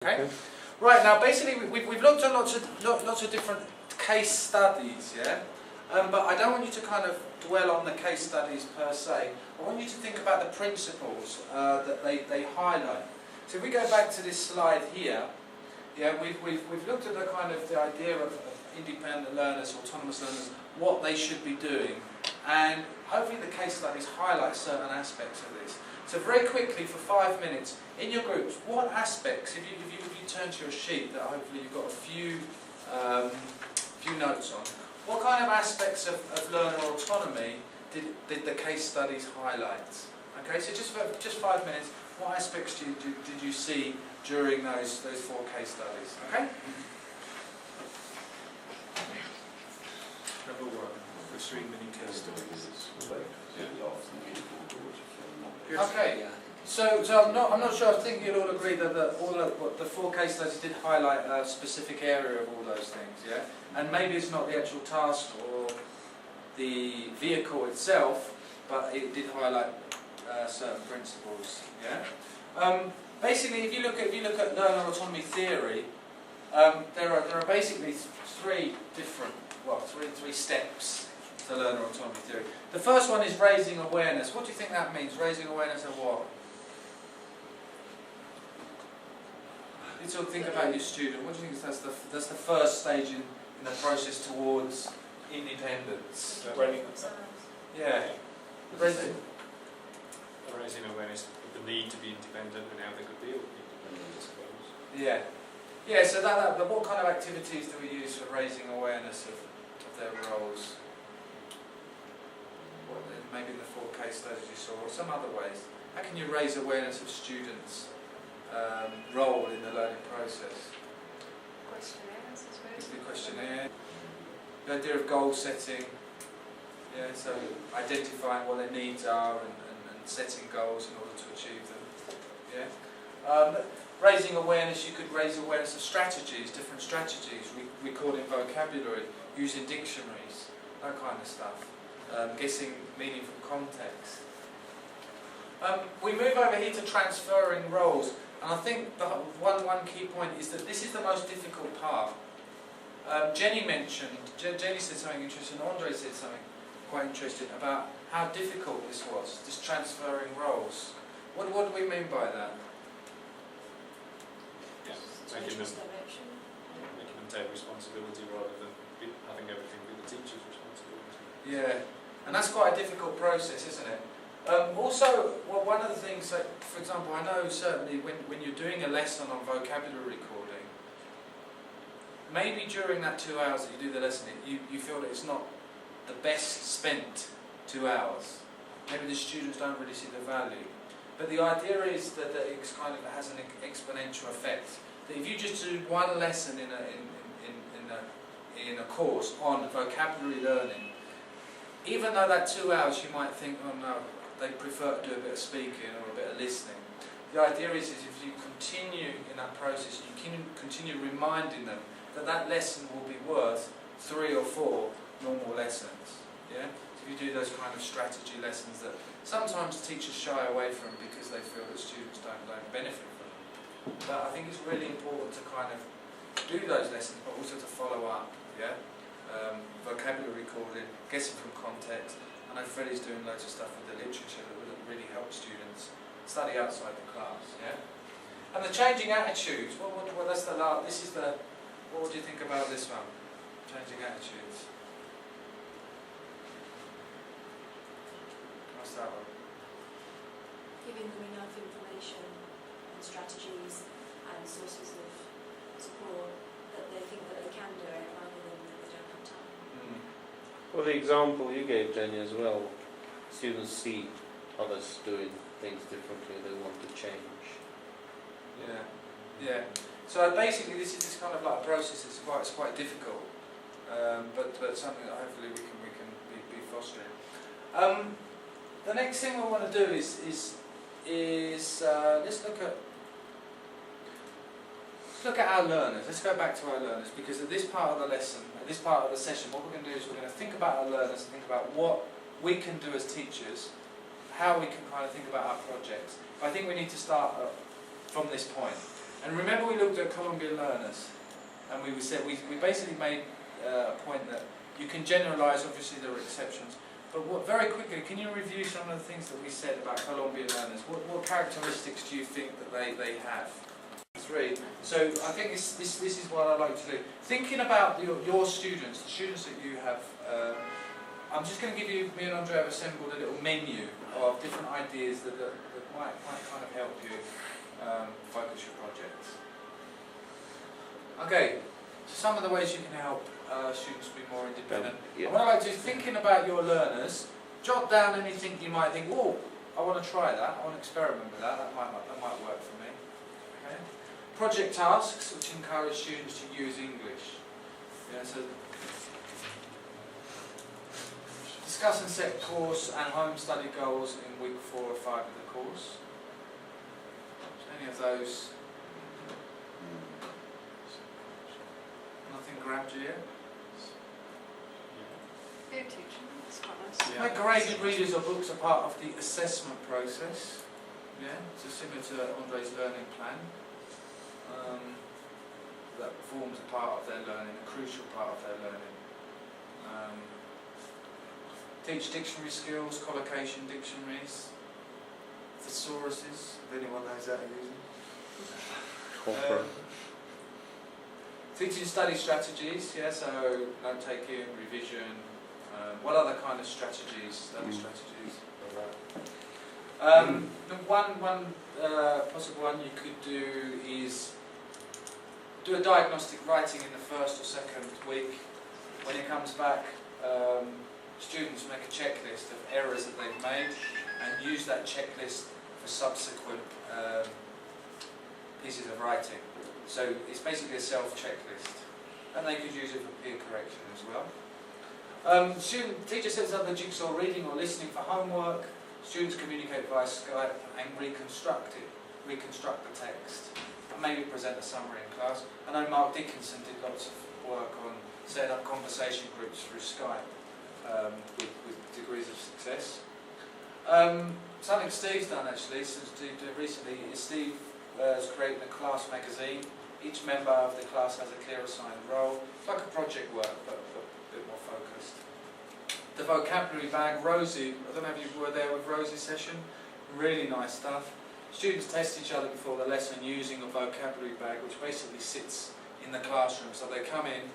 Okay. Right, now basically we've looked at lots of different case studies, yeah? But I don't want you to kind of dwell on the case studies per se. I want you to think about the principles that they highlight. So if we go back to this slide here, yeah, we've looked at the idea of independent learners, autonomous learners, what they should be doing, and hopefully the case studies highlight certain aspects of this. So very quickly, for 5 minutes, in your groups, what aspects, if you turn to your sheet that hopefully you've got a few notes on, what kind of aspects of learner autonomy did the case studies highlight? Okay, so just 5 minutes, what aspects did you see during those 4 case studies? Okay? Number 1, pursuing many case studies. Okay, so I'm not sure. I think you'll all agree that the 4 case studies did highlight a specific area of all those things, yeah. And maybe it's not the actual task or the vehicle itself, but it did highlight certain principles, yeah. Basically, if you look at learner autonomy theory, there are basically three steps to learner autonomy theory. The first one is raising awareness. What do you think that means? Raising awareness of what? You sort of think about your student. What do you think that's the first stage in the process towards independence? Yeah. Raising awareness of the need to be independent and how they could be independent, I suppose. Yeah. Yeah, so but what kind of activities do we use for raising awareness of their roles? Maybe in the 4 case studies you saw, or some other ways. How can you raise awareness of students' role in the learning process? Questionnaires, I suppose. The questionnaire. The idea of goal setting. Yeah, so identifying what their needs are and setting goals in order to achieve them. Yeah. Raising awareness, you could raise awareness of strategies, different strategies, recording vocabulary, using dictionaries, that kind of stuff. Guessing meaning from context. We move over here to transferring roles, and I think the one key point is that this is the most difficult part. Jenny said something interesting, Andre said something quite interesting about how difficult this was, this transferring roles. What do we mean by that? Yeah, making them take responsibility rather than having everything be the teacher's responsibility. Yeah. And that's quite a difficult process, isn't it? Also, one of the things, like, for example, I know certainly when you're doing a lesson on vocabulary recording, maybe during that 2 hours that you do the lesson, you feel that it's not the best spent 2 hours. Maybe the students don't really see the value. But the idea is that it kind of has an exponential effect. That if you just do one lesson in a course on vocabulary learning, even though that 2 hours you might think, oh no, they prefer to do a bit of speaking or a bit of listening. The idea is if you continue in that process, you can continue reminding them that lesson will be worth 3 or 4 normal lessons. Yeah? So if you do those kind of strategy lessons that sometimes teachers shy away from because they feel that students don't benefit from them. But I think it's really important to kind of do those lessons, but also to follow up. Yeah? Vocabulary recording, guessing from context. I know Freddie's doing loads of stuff with the literature that will really help students study outside the class. Yeah, and the changing attitudes. What would you think about this one? Changing attitudes. What's that one? Giving them enough information and strategies and sources of support that they think that they can do it rather than that they don't have time. Well, the example you gave, Jenny, as well, students see others doing things differently, they want to change. Yeah. So basically this is kind of like a process that's quite difficult, but something that hopefully we can be fostering. The next thing we want to do is let's look at our learners. Let's go back to our learners, because at this part of the lesson, at this part of the session, what we're going to do is we're going to think about our learners and think about what we can do as teachers, how we can kind of think about our projects. But I think we need to start from this point. And remember we looked at Colombian learners, and we said we basically made a point that you can generalise, obviously there are exceptions, but very quickly, can you review some of the things that we said about Colombian learners? What characteristics do you think that they have? 3. So I think this is what I like to do. Thinking about your students, the students that you have, I'm just going to give you, me and Andre have assembled a little menu of different ideas that might kind of help you focus your projects. Okay, so some of the ways you can help students be more independent. And what I like to do, thinking about your learners, jot down anything you might think, oh, I want to try that, I want to experiment with that, that might work for me. Okay. Project tasks, which encourage students to use English. Yeah, so discuss and set course and home study goals in week 4 or 5 of the course. So any of those? Nothing grabbed you yet? Peer teaching, that's quite nice. Yeah. Make graded readers of books are part of the assessment process. Yeah, so similar to Andre's learning plan. That forms a part of their learning, a crucial part of their learning. Teach dictionary skills, collocation dictionaries, thesauruses, if anyone knows how to use them. Teaching study strategies, yeah, so note taking, revision, what other kind of strategies, study strategies? One possible one you could do is do a diagnostic writing in the first or second week. When it comes back, students make a checklist of errors that they've made and use that checklist for subsequent pieces of writing. So it's basically a self-checklist, and they could use it for peer correction as well. Teacher sets up the jigsaw reading or listening for homework. Students communicate via Skype and reconstruct the text, and maybe present a summary in class. I know Mark Dickinson did lots of work on setting up conversation groups through Skype with degrees of success. Something Steve's done actually recently is Steve has created a class magazine. Each member of the class has a clear assigned role. It's like a project work, but a bit more focused. The vocabulary bag, Rosie, I don't know if you were there with Rosie's session, really nice stuff. Students test each other before the lesson using a vocabulary bag, which basically sits in the classroom. So they come in,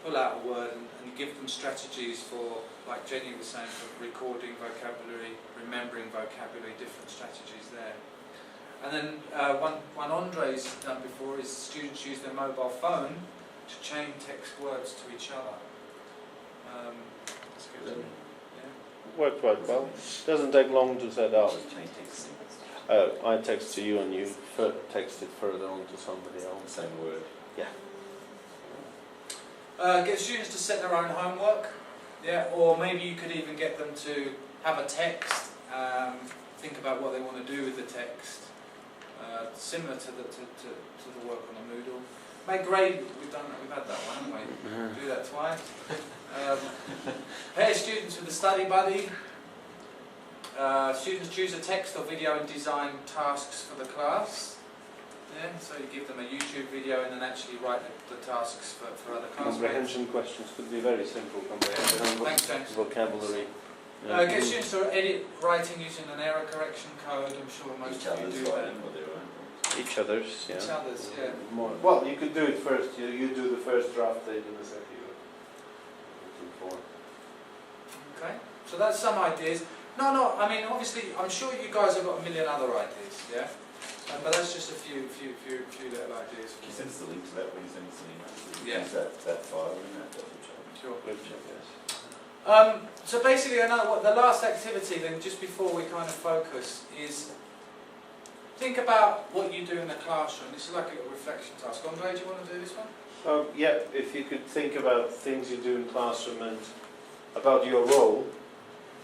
pull out a word, and you give them strategies for, like Jenny was saying, for recording vocabulary, remembering vocabulary, different strategies there. And then one Andre's done before is students use their mobile phone to chain text words to each other. That's good, isn't it? Yeah. Worked quite well. Doesn't take long to set up. I text to you and you text it further on to somebody else. Same word. Yeah. Get students to set their own homework. Yeah, or maybe you could even get them to have a text, think about what they want to do with the text. Similar to the work on the Moodle. Make grade, we've had that one, haven't we? Do that twice. Pair students with a study buddy. Students choose a text or video and design tasks for the class. Yeah, so you give them a YouTube video and then actually write the tasks for other classmates. Comprehension questions could be very simple. Comprehension, Thanks, James. vocabulary. Get students to edit writing using an error correction code. I'm sure most of you do that. Each other's, yeah. Each other's, yeah. More. Well, you could do it first. You do the first draft, they do the second. Okay, so that's some ideas. No, I mean, obviously, I'm sure you guys have got a million other ideas, yeah? But that's just a few little ideas. Can you send us the link to that when you send us an email? Yeah. Use that file in that double check. Sure. Good check, yes. So basically, the last activity then, just before we kind of focus, is think about what you do in the classroom. This is like a little reflection task. Andre, do you want to do this one? Yeah, if you could think about things you do in classroom and about your role,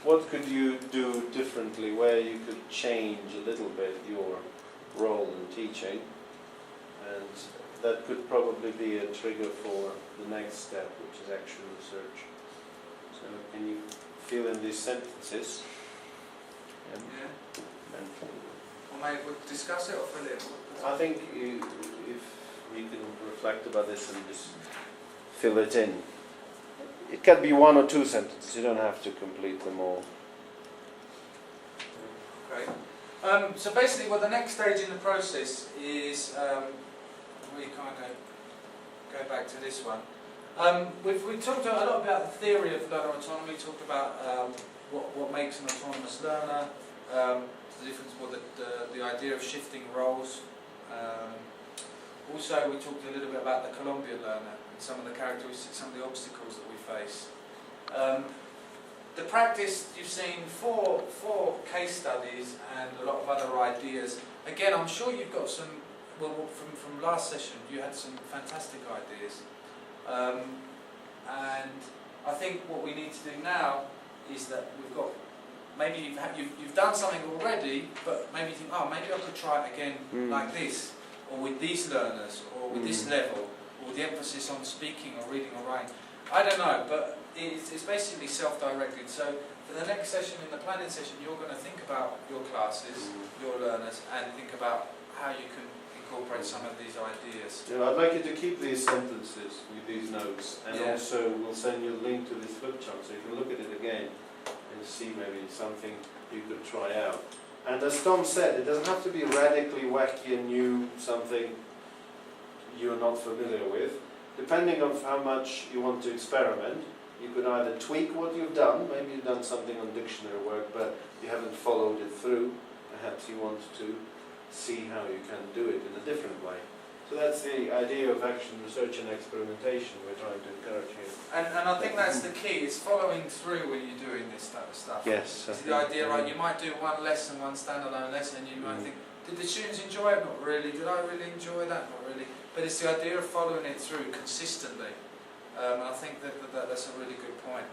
what could you do differently, where you could change a little bit your role in teaching, and that could probably be a trigger for the next step, which is actual research. So can you fill in these sentences? Yeah. And Or maybe we'll discuss it or fill it? I think if we can reflect about this and just fill it in. It can be 1 or 2 sentences, you don't have to complete them all. Okay. So basically, well, the next stage in the process is we kind of go back to this one. We talked a lot about the theory of learner autonomy. We talked about what makes an autonomous learner, the difference, well, the idea of shifting roles. Also, we talked a little bit about the Colombian learner and some of the characteristics, some of the obstacles that we face. The practice, you've seen four case studies and a lot of other ideas. Again, I'm sure you've got some, well, from last session, you had some fantastic ideas. And I think what we need to do now is that we've got, maybe you've done something already, but maybe you think, oh, maybe I could try it again like this, or with these learners, or with this level, or with the emphasis on speaking or reading or writing. I don't know, but it's basically self-directed. So for the next session, in the planning session, you're going to think about your classes, your learners, and think about how you can incorporate some of these ideas. Yeah, I'd like you to keep these sentences with these notes, and Yeah. also we'll send you a link to this flip chart so you can look at it again and see maybe something you could try out. And as Tom said, it doesn't have to be radically wacky and new, something you're not familiar with. Depending on how much you want to experiment, you could either tweak what you've done, maybe you've done something on dictionary work but you haven't followed it through, perhaps you want to see how you can do it in a different way. So that's the idea of action, research and experimentation we're trying to encourage here. And I think that's the key, is following through when you're doing this type of stuff. Yes. It's the idea, right, you might do one lesson, one standalone lesson, and you might think, did the students enjoy it? Not really. Did I really enjoy that? Not really. But it's the idea of following it through consistently. I think that's a really good point.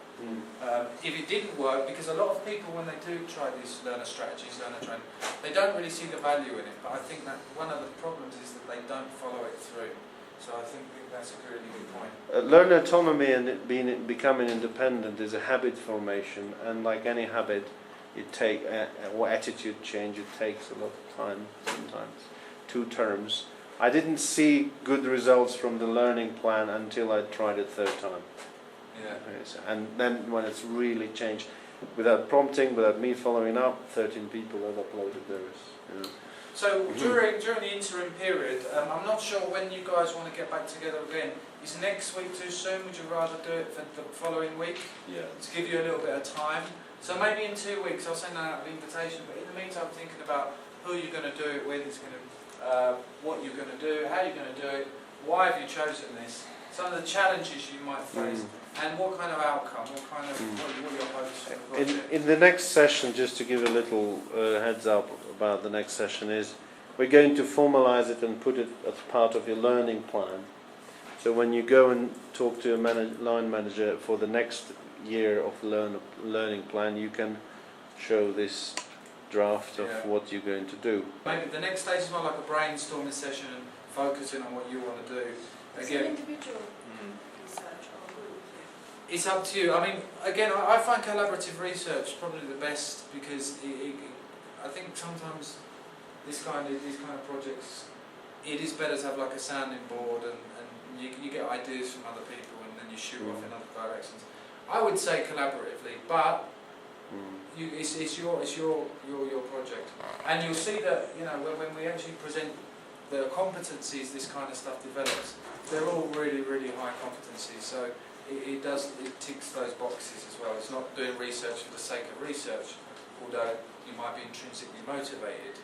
If it didn't work, because a lot of people, when they do try these learner strategies, learner training, they don't really see the value in it. But I think that one of the problems is that they don't follow it through. So I think that's a really good point. Learner autonomy and becoming independent is a habit formation, and like any habit, or attitude change, it takes a lot of time, sometimes 2 terms. I didn't see good results from the learning plan until I tried it 3rd time. Yeah. And then when it's really changed, without prompting, without me following up, 13 people have uploaded theirs. Yeah. So during the interim period, I'm not sure when you guys want to get back together again. Is next week too soon? Would you rather do it for the following week? Yeah. To give you a little bit of time. So maybe in 2 weeks I'll send out an invitation, but in the meantime thinking about who you're going to do it with, what you're going to do, how you're going to do it, why have you chosen this, some of the challenges you might face, and what kind of outcome, what are your hopes for the project? In the next session, just to give a little heads up about the next session, is we're going to formalize it and put it as part of your learning plan. So when you go and talk to a line manager for the next year of learning plan, you can show this draft of what you're going to do. Maybe the next stage is more like a brainstorming session and focusing on what you want to do. Is it individual research or group? It's up to you. I mean, again, I find collaborative research probably the best, because I think sometimes these kind of projects, it is better to have like a sounding board, and you get ideas from other people, and then you shoot off in other directions. I would say collaboratively, but it's your project, and you'll see that, you know, when we actually present the competencies this kind of stuff develops, they're all really, really high competencies. So it ticks those boxes as well. It's not doing research for the sake of research, although you might be intrinsically motivated,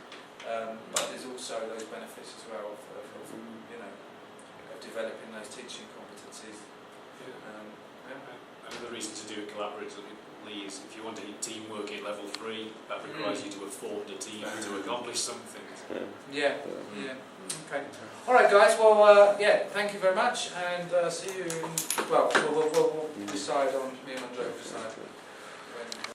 but there's also those benefits as well of developing those teaching competencies. Another reason to do it collaboratively is if you want to teamwork at level 3, that requires you to have formed a team to accomplish something. Yeah. Okay. All right, guys. Well, thank you very much, and see you. We'll decide on, me and Andrea will decide when